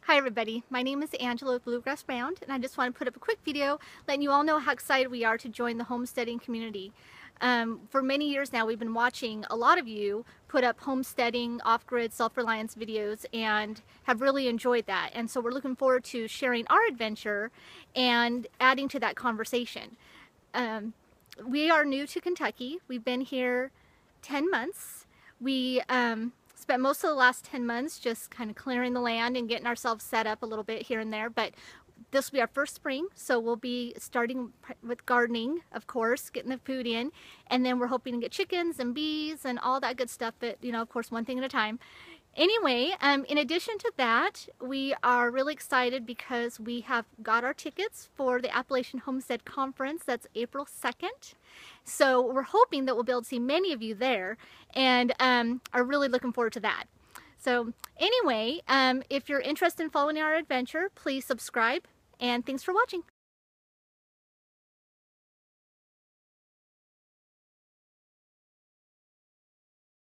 Hi everybody, my name is Angela with Bluegrass Round, and I just want to put up a quick video letting you all know how excited we are to join the homesteading community. For many years now we've been watching a lot of you put up homesteading, off-grid, self-reliance videos and have really enjoyed that, and so we're looking forward to sharing our adventure and adding to that conversation. We are new to Kentucky. We've been here 10 months. We spent most of the last 10 months just kind of clearing the land and getting ourselves set up a little bit here and there, but this will be our first spring, so we'll be starting with gardening, of course, getting the food in, and then we're hoping to get chickens and bees and all that good stuff, but you know, of course, one thing at a time. Anyway, in addition to that, we are really excited because we have got our tickets for the Appalachian Homestead Conference. That's April 2nd. So we're hoping that we'll be able to see many of you there, and are really looking forward to that. So anyway, if you're interested in following our adventure, please subscribe, and thanks for watching.